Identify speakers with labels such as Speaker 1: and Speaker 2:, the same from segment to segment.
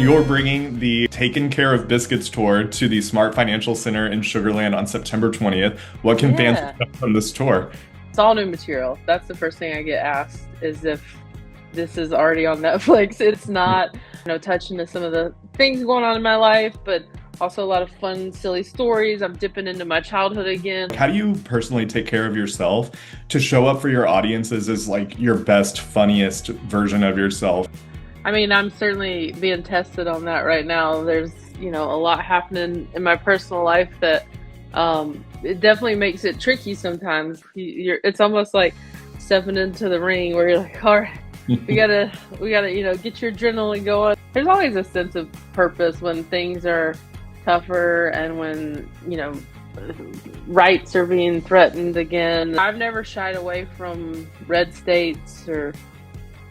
Speaker 1: You're bringing the Taken Care of Biscuits tour to the Smart Financial Center in Sugar Land on September 20th. What can fans expect from this tour?
Speaker 2: It's all new material. That's the first thing I get asked, is if this is already on Netflix. It's not, touching to some of the things going on in my life, but also a lot of fun, silly stories. I'm dipping into my childhood again.
Speaker 1: How do you personally take care of yourself to show up for your audiences as like your best, funniest version of yourself?
Speaker 2: I mean, I'm certainly being tested on that right now. There's, a lot happening in my personal life that it definitely makes it tricky sometimes. It's almost like stepping into the ring where you're like, all right, we gotta, get your adrenaline going. There's always a sense of purpose when things are tougher and when, rights are being threatened again. I've never shied away from red states or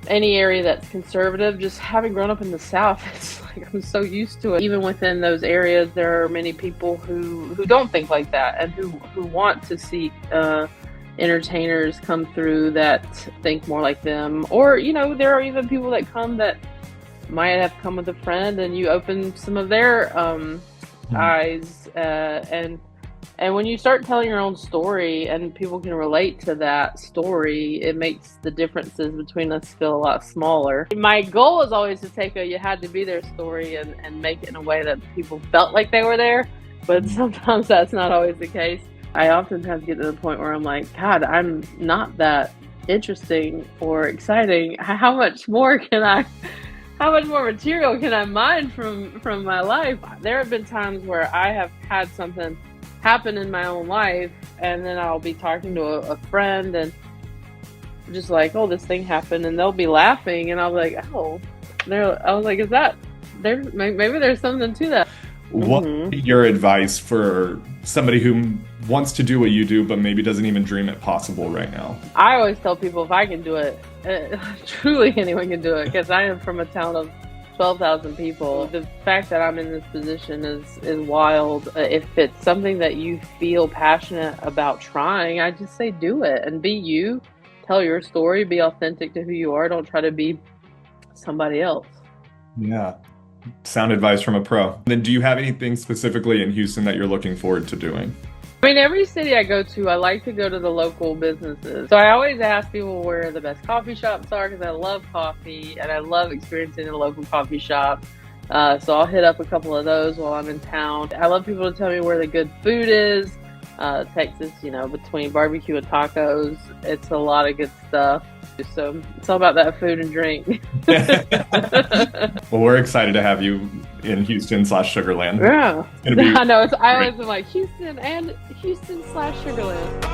Speaker 2: any area that's conservative. Just having grown up in the South, it's like I'm so used to it. Even within those areas, there are many people who don't think like that and who want to see entertainers come through that think more like them. Or, there are even people that come that might have come with a friend and you open some of their eyes. And when you start telling your own story and people can relate to that story, it makes the differences between us feel a lot smaller. My goal is always to take a you had to be there story and make it in a way that people felt like they were there. But sometimes that's not always the case. I oftentimes get to the point where I'm like, God, I'm not that interesting or exciting. How much more material can I mine from my life? There have been times where I have had something happen in my own life, and then I'll be talking to a friend and just like, oh, this thing happened, and they'll be laughing, and I'll be like, oh, I was like, is that there? Maybe there's something to that.
Speaker 1: What is your advice for somebody who wants to do what you do, but maybe doesn't even dream it possible right now?
Speaker 2: I always tell people, if I can do it, truly anyone can do it, because I am from a town of 12,000 people. The fact that I'm in this position is wild. If it's something that you feel passionate about trying, I just say do it and be you. Tell your story, be authentic to who you are. Don't try to be somebody else.
Speaker 1: Yeah. Sound advice from a pro. And then do you have anything specifically in Houston that you're looking forward to doing?
Speaker 2: I mean, every city I go to, I like to go to the local businesses. So I always ask people where the best coffee shops are, because I love coffee and I love experiencing a local coffee shop. So I'll hit up a couple of those while I'm in town. I love people to tell me where the good food is. Texas, between barbecue and tacos, it's a lot of good stuff. So it's all about that food and drink.
Speaker 1: Well, we're excited to have you in Houston/Sugar Land.
Speaker 2: Yeah.
Speaker 1: I know.
Speaker 2: I always am like Houston/Sugar Land.